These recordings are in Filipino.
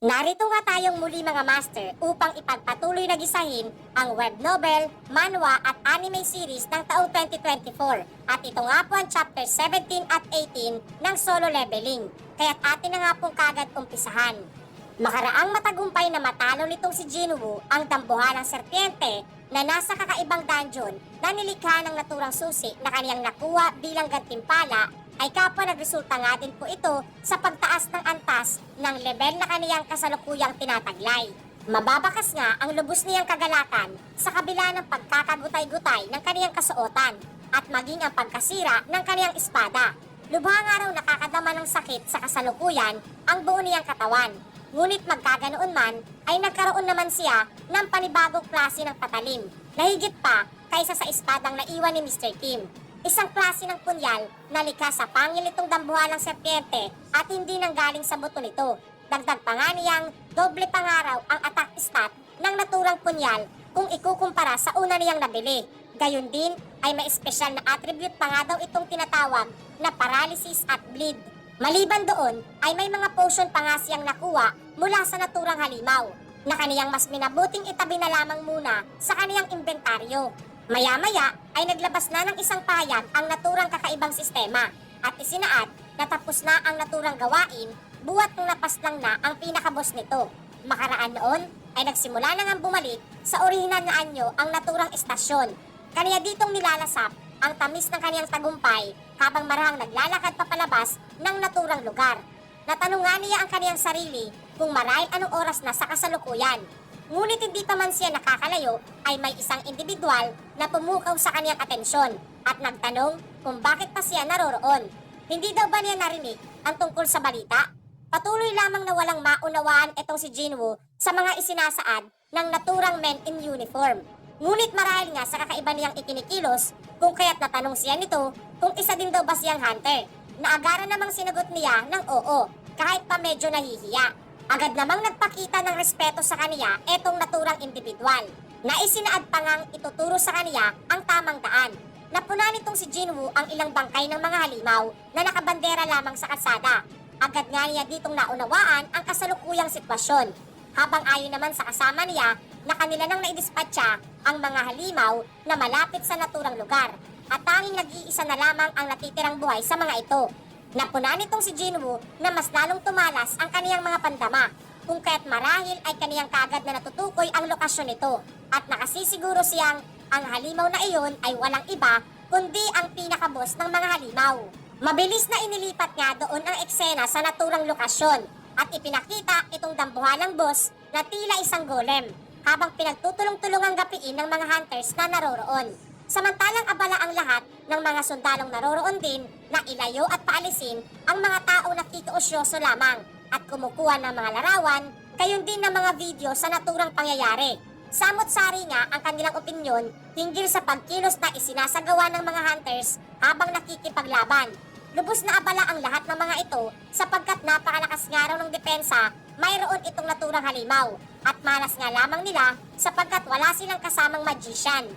Narito nga tayong muli mga master upang ipagpatuloy na gisahin ang web novel, manhwa at anime series ng taong 2024. At ito nga po ang chapter 17 at 18 ng Solo Leveling. Kaya't atin na nga pong kagad umpisahan. Makaraang matagumpay na matalo nitong si Jinwoo ang dambuhalang serpiente na nasa kakaibang dungeon na nilikha ng naturang susi na kaniyang nakuha bilang gantimpala ay kapwa nagresulta nga din po ito sa pagtaas ng antas ng level na kaniyang kasalukuyang tinataglay. Mababakas nga ang lubos niyang kagalakan sa kabila ng pagkakagutay-gutay ng kaniyang kasuotan at maging ang pagkasira ng kaniyang espada. Lubha nga raw nakakadama ng sakit sa kasalukuyan ang buo niyang katawan. Ngunit magkaganoon man ay nagkaroon naman siya ng panibagong klase ng patalim na higit pa kaysa sa espadang naiwan ni Mr. Kim. Isang klase ng punyal na likha sa pangil nitong dambuhalang serpiente at hindi nanggaling sa buto nito. Dagdag pa nga niyang doble pangaraw ang attack stat ng naturang punyal kung ikukumpara sa una niyang nabili. Gayon din ay may espesyal na attribute pa nga daw itong tinatawag na paralysis at bleed. Maliban doon ay may mga potion pa nga siyang nakuha mula sa naturang halimaw na kaniyang mas minabuting itabi na lamang muna sa kaniyang inventaryo. Maya-maya ay naglabas na ng isang pahayag ang naturang kakaibang sistema at isinaad na tapos na ang naturang gawain buwat nung napaslang na ang pinakabos nito. Makaraan noon ay nagsimula na ngang bumalik sa orihinal na anyo ang naturang estasyon. Kaniya ditong nilalasap ang tamis ng kaniyang tagumpay habang marahang naglalakad papalabas ng naturang lugar. Natanong nga niya ang kaniyang sarili kung marahil anong oras na sa kasalukuyan. Ngunit hindi pa man siya nakakalayo ay may isang individual na pumukaw sa kaniyang atensyon at nagtanong kung bakit pa siya naroroon. Hindi daw ba niya narinig ang tungkol sa balita? Patuloy lamang na walang maunawaan itong si Jinwoo sa mga isinasaad ng naturang men in uniform. Ngunit marahil nga sa kakaiba niyang ikinikilos kung kaya't natanong siya nito kung isa din daw ba siyang hunter. Naagaran namang sinagot niya ng oo kahit pa medyo nahihiya. Agad namang nagpakita ng respeto sa kaniya etong naturang individual na isinaad pa ngang ituturo sa kaniya ang tamang daan. Napuna nitong si Jinwoo ang ilang bangkay ng mga halimaw na nakabandera lamang sa kalsada. Agad nga niya ditong naunawaan ang kasalukuyang sitwasyon. Habang ayon naman sa kasama niya na kanila nang naidispatcha ang mga halimaw na malapit sa naturang lugar at tanging nag-iisa na lamang ang natitirang buhay sa mga ito. Napuna nitong si Jinwoo na mas lalong tumalas ang kaniyang mga pandama kung kaya't marahil ay kaniyang kagad na natutukoy ang lokasyon nito at nakasisiguro siyang ang halimaw na iyon ay walang iba kundi ang pinakabos ng mga halimaw. Mabilis na inilipat nga doon ang eksena sa naturang lokasyon at ipinakita itong dambuhalang boss na tila isang golem habang pinagtutulong-tulungang gapiin ng mga hunters na naroroon. Samantalang abala ang lahat ng mga sundalong naroroon din na ilayo at paalisin ang mga tao na kikuosyoso lamang at kumukuha ng mga larawan, gayon din ng mga video sa naturang pangyayari. Samot-sari nga ang kanilang opinyon hinggil sa pagkilos na isinasagawa ng mga hunters habang nakikipaglaban. Lubos na abala ang lahat ng mga ito sapagkat napakalakas nga raw ng depensa mayroon itong naturang halimaw at malas nga lamang nila sapagkat wala silang kasamang magician.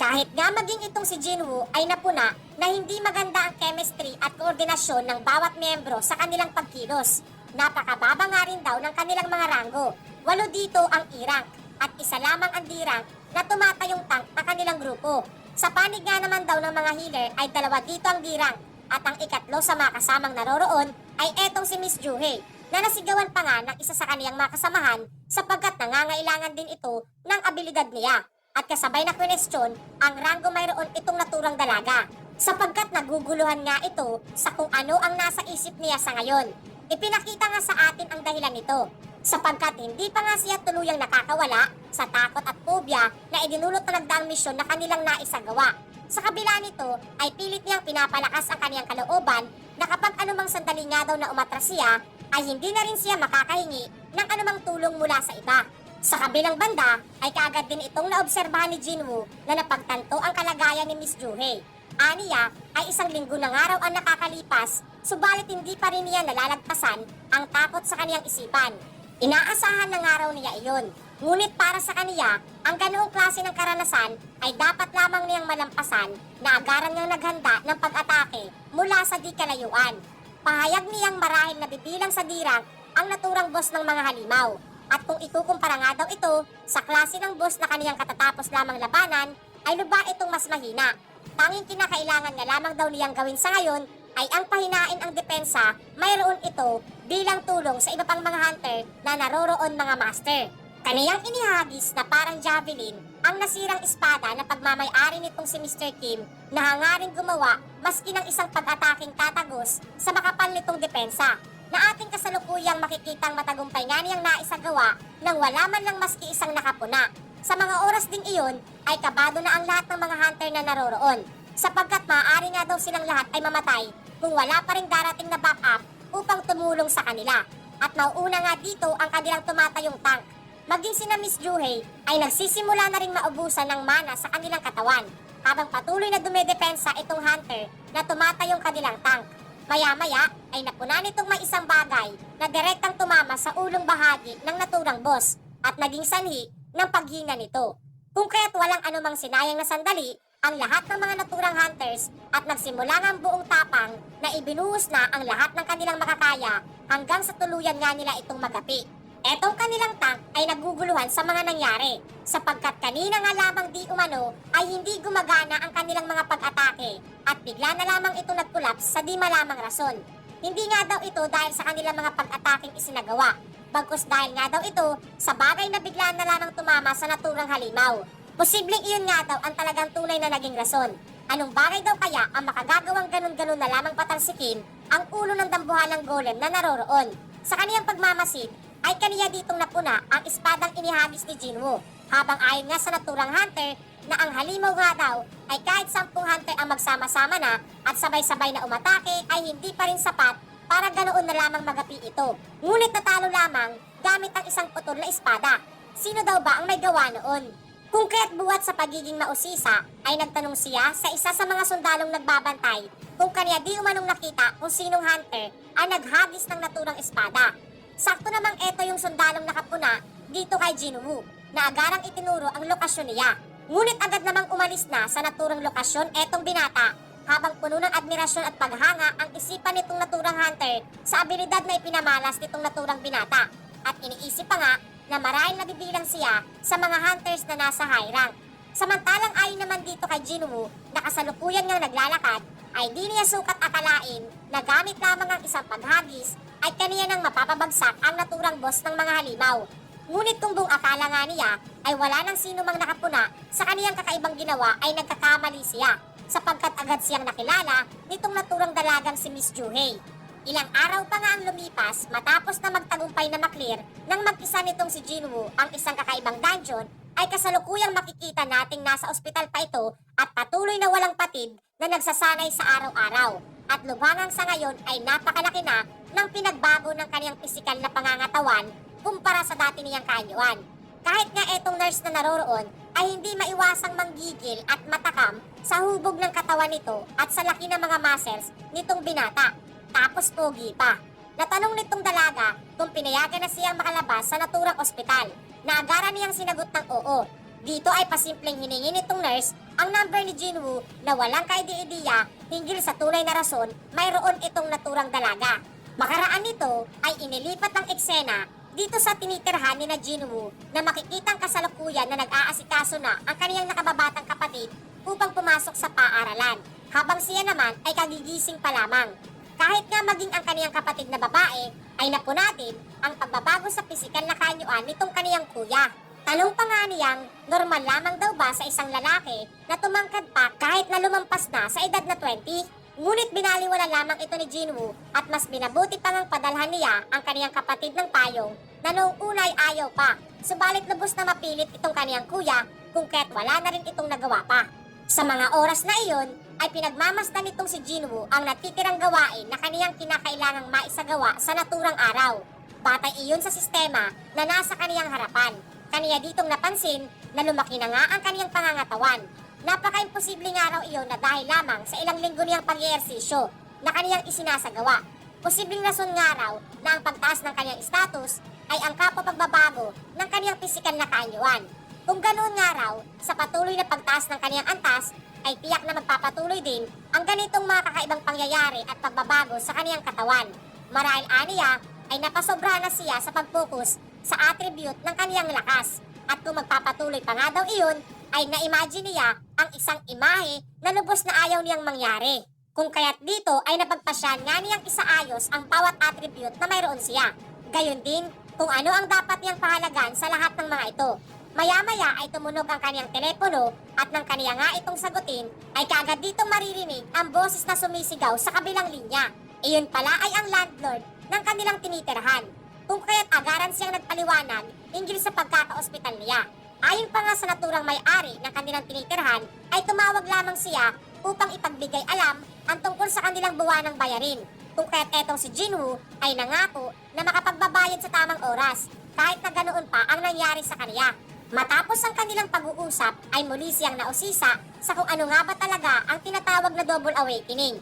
Kahit nga maging itong si Jinwoo ay napuna na hindi maganda ang chemistry at koordinasyon ng bawat miyembro sa kanilang pagkilos. Napakababa nga rin daw ng kanilang mga ranggo. 8 dito ang E-rank at isa lamang ang D-rank na tumatayong tank na kanilang grupo. Sa panig nga naman daw ng mga healer ay 2 dito ang D-rank at ang ikatlo sa mga kasamang naroroon ay etong si Miss Juhei na nasigawan pa nga ng isa sa kaniyang mga kasamahan sapagkat nangangailangan din ito ng abilidad niya. At kasabay na kwestiyon ang ranggo mayroon itong naturang dalaga sapagkat naguguluhan nga ito sa kung ano ang nasa isip niya sa ngayon. Ipinakita nga sa atin ang dahilan nito sapagkat hindi pa nga siya tuluyang nakakawala sa takot at phobia na idinulot na nagdaang misyon na kanilang naisagawa. Sa kabila nito ay pilit niyang pinapalakas ang kaniyang kalooban na kapag anumang sandali nga daw na umatras siya ay hindi na rin siya makakahingi ng anumang tulong mula sa iba. Sa kabilang banda ay kaagad din itong naobserbahan ni Jinwoo na napagtanto ang kalagayan ni Miss Juhei. Aniya ay 1 linggo ng araw ang nakakalipas, subalit hindi pa rin niya nalalagpasan ang takot sa kaniyang isipan. Inaasahan ng araw niya iyon. Ngunit para sa kaniya, ang ganoong klase ng karanasan ay dapat lamang niyang malampasan na agaran niyang naghanda ng pag-atake mula sa di kalayuan. Pahayag niyang marahil nabibilang sa dirang ang naturang boss ng mga halimaw. At kung ikukumpara nga daw ito sa klase ng boss na kaniyang katatapos lamang labanan, ay lubha itong mas mahina. Tanging kinakailangan nga lamang daw niyang gawin sa ngayon ay ang pahinain ang depensa, mayroon ito bilang tulong sa iba pang mga hunter na naroroon mga master. Kaniyang inihagis na parang javelin ang nasirang espada na pagmamay-ari nitong si Mr. Kim na hangaring gumawa maski ng isang pag-ataking tatagos sa makapal nitong depensa na ating kasalukuyang makikitang matagumpay nga niyang naisagawa nang wala man lang maski isang nakapuna. Sa mga oras ding iyon ay kabado na ang lahat ng mga hunter na naroroon sapagkat maaari nga daw silang lahat ay mamatay kung wala pa ring darating na backup upang tumulong sa kanila. At mauuna nga dito ang kanilang tumatayong tank. Maging sina Miss Juhei ay nagsisimula na ring maubusan ng mana sa kanilang katawan habang patuloy na dumedepensa itong hunter na tumatayong kanilang tank. Maya-maya ay napuna nitong may isang bagay na direktang tumama sa ulong bahagi ng naturang boss at naging sanhi ng paghinga nito. Kung kaya't walang anumang sinayang na sandali ang lahat ng mga naturang hunters at nagsimula ng buong tapang na ibinuhos na ang lahat ng kanilang makakaya hanggang sa tuluyan nga nila itong magapi. Etong kanilang tank ay naguguluhan sa mga nangyari sapagkat kanina nga lamang di umano ay hindi gumagana ang kanilang mga pag-atake at bigla na lamang ito nagkulaps sa di malamang rason. Hindi nga daw ito dahil sa kanilang mga pag-ataking isinagawa, bagkus dahil nga daw ito sa bagay na bigla na lamang tumama sa naturang halimaw. Posibleng iyon nga daw ang talagang tunay na naging rason. Anong bagay daw kaya ang makagagawang ganun-ganun na lamang patalsikin ang ulo ng dambuhalang golem na naroroon? Sa kaniyang pagmamasid, ay kaniya ditong napuna ang espadang inihagis ni Jinwoo. Habang ayon nga sa naturang hunter na ang halimaw nga daw ay kahit 10 hunter ang magsama-sama na at sabay-sabay na umatake ay hindi pa rin sapat para ganoon na lamang magapi ito. Ngunit natalo lamang gamit ang isang putol na espada. Sino daw ba ang may gawa noon? Kung kaya't buwat sa pagiging mausisa ay nagtanong siya sa isa sa mga sundalong nagbabantay kung kaniya di umanong nakita kung sinong hunter ang naghagis ng naturang espada. Sakto namang eto yung sundalong nakapuna dito kay Jinwoo na agarang itinuro ang lokasyon niya. Ngunit agad namang umalis na sa naturang lokasyon etong binata habang puno ng admirasyon at paghanga ang isipan nitong naturang hunter sa abilidad na ipinamalas nitong naturang binata. At iniisip pa nga na marahil nabibilang siya sa mga hunters na nasa high rank. Samantalang ayon naman dito kay Jinwoo na kasalukuyan ngang naglalakad ay di niya sukat akalain na gamit lamang ang isang paghagis ay kaniya nang mapapabagsak ang naturang boss ng mga halimaw. Ngunit kung buong akala nga niya ay wala nang sino mang nakapuna sa kaniyang kakaibang ginawa ay nagkakamali siya sapagkat agad siyang nakilala nitong naturang dalagang si Miss Juhei. Ilang araw pa nga ang lumipas matapos na magtagumpay na maklear nang mag-isa nitong si Jinwoo ang isang kakaibang dungeon ay kasalukuyang makikita nating nasa ospital pa ito at patuloy na walang patid na nagsasanay sa araw-araw. At lubhangang sa ngayon ay napakalaki na ng pinagbago ng kaniyang pisikal na pangangatawan kumpara sa dati niyang kaanyuan. Kahit nga etong nurse na naroroon ay hindi maiwasang manggigil at matakam sa hubog ng katawan nito at sa laki ng mga muscles nitong binata. Tapos pogi pa. Natanong nitong dalaga kung pinayagan na siyang makalabas sa naturang ospital. Naagaran niyang sinagot ng oo. Dito ay pasimpleng hiningi nitong nurse ang number ni Jinwoo na walang kaide-ideya hinggil sa tunay na rason mayroon itong naturang dalaga. Makaraan nito ay inilipat ang eksena dito sa tinitirhan ni na Jinwoo na makikitang kasalukuyan na nag-aasikaso na ang kaniyang nakababatang kapatid upang pumasok sa paaralan habang siya naman ay kagigising pa lamang. Kahit nga maging ang kaniyang kapatid na babae ay napunatin ang pagbabago sa pisikal na kaanyuan nitong kaniyang kuya. Tanong pa nga niyang normal lamang daw ba sa isang lalaki na tumangkad pa kahit na lumampas na sa edad na 20? Ngunit binaliwala lamang ito ni Jinwoo at mas binabuti pa ngang padalhan niya ang kaniyang kapatid ng payong na noong una ay ayaw pa. Subalit lubos na mapilit itong kaniyang kuya kung kaya't wala na rin itong nagawa pa. Sa mga oras na iyon ay pinagmamasdan nitong si Jinwoo ang natitirang gawain na kaniyang kinakailangang maisagawa sa naturang araw. Batay iyon sa sistema na nasa kaniyang harapan. Kaniya ditong napansin na lumaki na nga ang kaniyang pangangatawan. Napaka-imposible nga raw iyon na dahil lamang sa ilang linggo niyang pag-iersisyo na kaniyang isinasagawa. Posibleng rason nga raw na ang pagtaas ng kaniyang status ay ang kapapagbabago ng kaniyang pisikal na kaanyuan. Kung ganoon nga raw, sa patuloy na pagtaas ng kaniyang antas, ay tiyak na magpapatuloy din ang ganitong mga kakaibang pangyayari at pagbabago sa kaniyang katawan. Marahil aniya ay napasobra na siya sa pag-focus sa attribute ng kaniyang lakas. At kung magpapatuloy pa nga daw iyon, ay na-imagine niya ang isang imahe na lubos na ayaw niyang mangyari. Kung kaya't dito ay napagpasyan nga niyang isaayos ang bawat attribute na mayroon siya. Gayon din kung ano ang dapat niyang pahalagan sa lahat ng mga ito. Maya-maya ay tumunog ang kaniyang telepono at nang kaniya nga itong sagutin ay kaagad ditong maririnig ang boses na sumisigaw sa kabilang linya. Iyon pala ay ang landlord ng kanilang tinitirahan. Kung kaya't agaran siyang nagpaliwanag hinggil sa pagkaka-ospital niya. Ayon pa nga sa naturang may-ari ng kanilang tinitirahan ay tumawag lamang siya upang ipagbigay alam ang tungkol sa kanilang buwanang bayarin. Kung kaya't etong si Jinwoo ay nangako na makapagbabayad sa tamang oras kahit na ganoon pa ang nangyari sa kaniya. Matapos ang kanilang pag-uusap ay muli siyang nausisa sa kung ano nga ba talaga ang tinatawag na double awakening.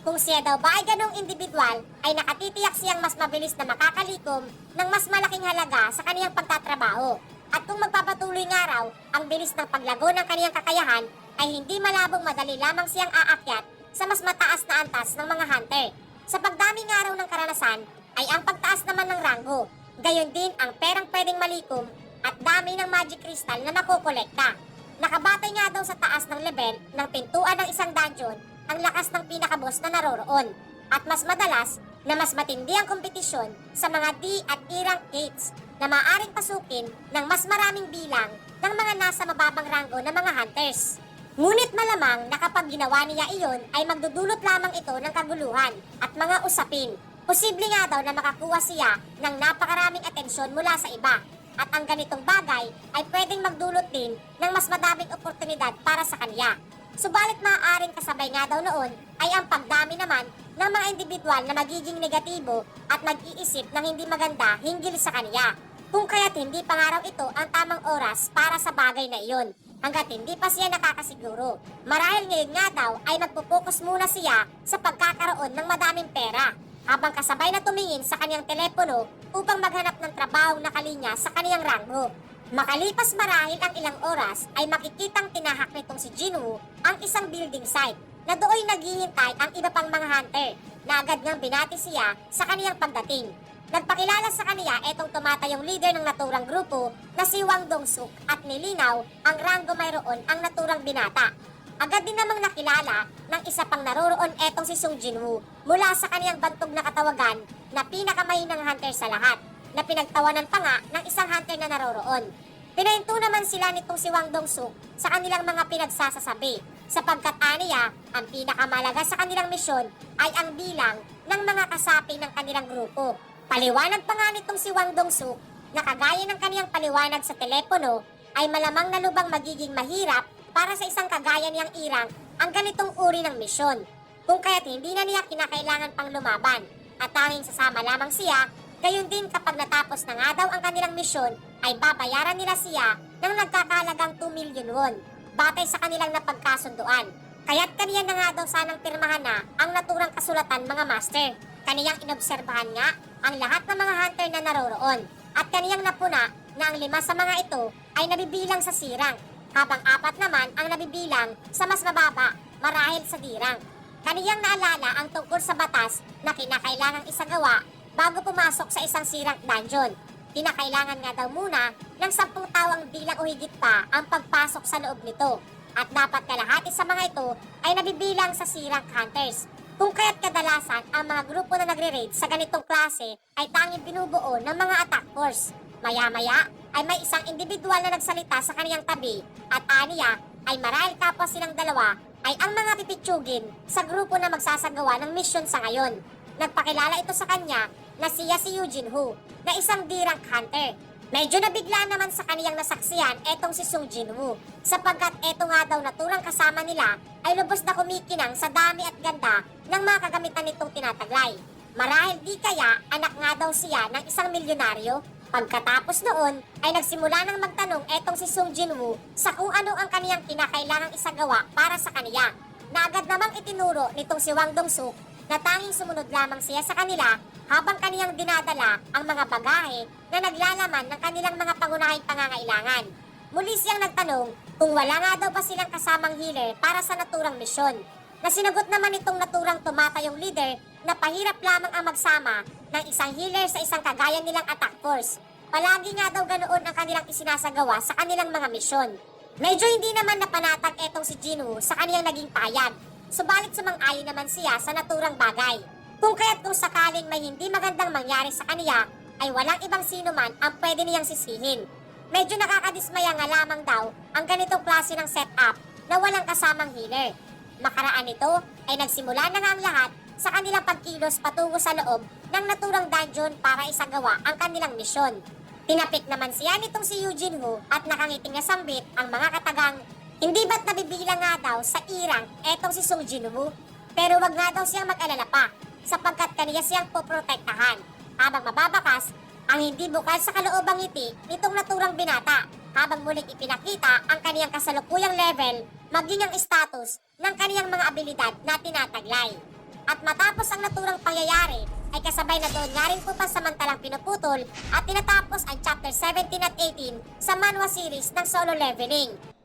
Kung siya daw ba ay ganong individual ay nakatitiyak siyang mas mabilis na makakalikom ng mas malaking halaga sa kaniyang pagtatrabaho. At kung magpapatuloy nga raw ang bilis ng paglago ng kaniyang kakayahan ay hindi malabong madali lamang siyang aakyat sa mas mataas na antas ng mga hunter. Sa pagdami nga raw ng karanasan ay ang pagtaas naman ng ranggo. Gayon din ang perang pwedeng malikom at dami ng magic crystal na nakokolekta. Nakabatay nga daw sa taas ng level ng pintuan ng isang dungeon ang lakas ng pinakaboss na naroroon. At mas madalas na mas matindi ang kompetisyon sa mga D at E rank gates na maaaring pasukin ng mas maraming bilang ng mga nasa mababang ranggo ng mga hunters. Ngunit malamang na kapag ginawa niya iyon ay magdudulot lamang ito ng kaguluhan at mga usapin. Posible nga daw na makakuha siya ng napakaraming atensyon mula sa iba. At ang ganitong bagay ay pwedeng magdulot din ng mas madaming oportunidad para sa kanya. Subalit maaaring kasabay nga daw noon ay ang pagdami naman ng mga individual na magiging negatibo at mag-iisip ng hindi maganda hinggil sa kanya. Kung kaya't hindi pa nga raw ito ang tamang oras para sa bagay na iyon hanggat hindi pa siya nakakasiguro. Marahil ngayon nga daw ay magpupokus muna siya sa pagkakaroon ng madaming pera habang kasabay na tumingin sa kanyang telepono upang maghanap ng trabaho na kalinya sa kanyang ranggo. Makalipas marahil ang ilang oras ay makikitang tinahak nitong si Jinwoo ang isang building site na dooy naghihintay ang iba pang mga hunter na agad ngang binati siya sa kaniyang pagdating. Nagpakilala sa kaniya etong tumatayong leader ng naturang grupo na si Wang Dong-suk at nilinaw ang ranggo mayroon ang naturang binata. Agad din namang nakilala ng isa pang naroroon etong si Sung Jinwoo mula sa kaniyang bantog na katawagan na pinakamahinang hunter sa lahat na pinagtawanan pa nga ng isang hunter na naroroon. Pinahinto naman sila nitong si Wang Dong-suk sa kanilang mga pinagsasasabi sapagkat aniya ang pinakamalaga sa kanilang misyon ay ang bilang ng mga kasapi ng kanilang grupo. Paliwanag pa nga nitong si Wang Dong-suk na kagaya ng kaniyang paliwanag sa telepono ay malamang na lubang magiging mahirap para sa isang kagaya niyang irang ang ganitong uri ng misyon. Kung kaya't hindi na niya kinakailangan pang lumaban at tanging sasama lamang siya, gayon din kapag natapos na nga daw ang kanilang misyon ay babayaran nila siya ng nagkakahalagang 2 million won batay sa kanilang napagkasunduan. Kaya't kaniya na nga daw sanang pirmahan na ang naturang kasulatan mga master. Kaniyang inobserbahan nga ang lahat ng mga hunter na naroroon at kaniyang napuna na ang 5 sa mga ito ay nabibilang sa C-rank habang 4 naman ang nabibilang sa mas mababa marahil sa D-rank. Kaniyang naalala ang tungkol sa batas na kinakailangang isagawa bago pumasok sa isang C-rank dungeon. Kinakailangan nga daw muna ng 10 tawang bilang o higit pa ang pagpasok sa loob nito at dapat kalahati sa mga ito ay nabibilang sa C-rank hunters. Kung kaya't kadalasan ang mga grupo na nagre-raid sa ganitong klase ay tanging binubuo ng mga attack force. Maya-maya ay may isang individual na nagsalita sa kaniyang tabi at aniya ay marahil kapwa silang dalawa ay ang mga pipitsugin sa grupo na magsasagawa ng misyon sa ngayon. Nagpakilala ito sa kanya na siya si Eugene Hu na isang D-rank hunter. Medyo nabigla naman sa kaniyang nasaksiyan etong si Sung Jinwoo sapagkat eto nga daw naturang kasama nila ay lubos na kumikinang sa dami at ganda ng mga kagamitan nitong tinataglay. Marahil di kaya anak nga daw siya ng isang milyonaryo. Pagkatapos noon ay nagsimula nang magtanong etong si Sung Jinwoo sa kung ano ang kaniyang kinakailangang isagawa para sa kaniya. Na agad namang itinuro nitong si Wang Dong-suk na tanging sumunod lamang siya sa kanila habang kaniyang dinadala ang mga bagahe na naglalaman ng kanilang mga pangunahing pangangailangan. Muli siyang nagtanong kung wala nga daw ba silang kasamang healer para sa naturang misyon. Na sinagot naman itong naturang tumatayong leader na pahirap lamang ang magsama ng isang healer sa isang kagaya nilang attack force. Palagi nga daw ganoon ang kanilang isinasagawa sa kanilang mga misyon. Medyo hindi naman napanatag etong si Jinwoo sa kanyang naging payag, subalit sumang-ayon naman siya sa naturang bagay. Kung kaya't kung sakaling may hindi magandang mangyari sa kanya, ay walang ibang sino man ang pwede niyang sisihin. Medyo nakakadismaya nga lamang daw ang ganitong klase ng setup na walang kasamang healer. Makaraan nito ay nagsimula na nga ang lahat sa kanilang pagkilos patungo sa loob ng naturang dungeon para isagawa ang kanilang misyon. Tinapik naman siya nitong si Eugene at nakangiting na sambit ang mga katagang hindi ba't nabibilang nga daw sa irang etong si Sung Jinwoo. Pero wag nga daw siyang mag-alala pa sapagkat kaniya siyang poprotektahan habang mababakas ang hindi bukal sa kaloobang ngiti nitong naturang binata habang muling ipinakita ang kaniyang kasalukuyang level maging ang status ng kaniyang mga abilidad na tinataglay. At matapos ang naturang pangyayari ay kasabay na doon nga rin po pansamantalang pinuputol at tinatapos ang chapter 17 at 18 sa manhwa series ng solo leveling.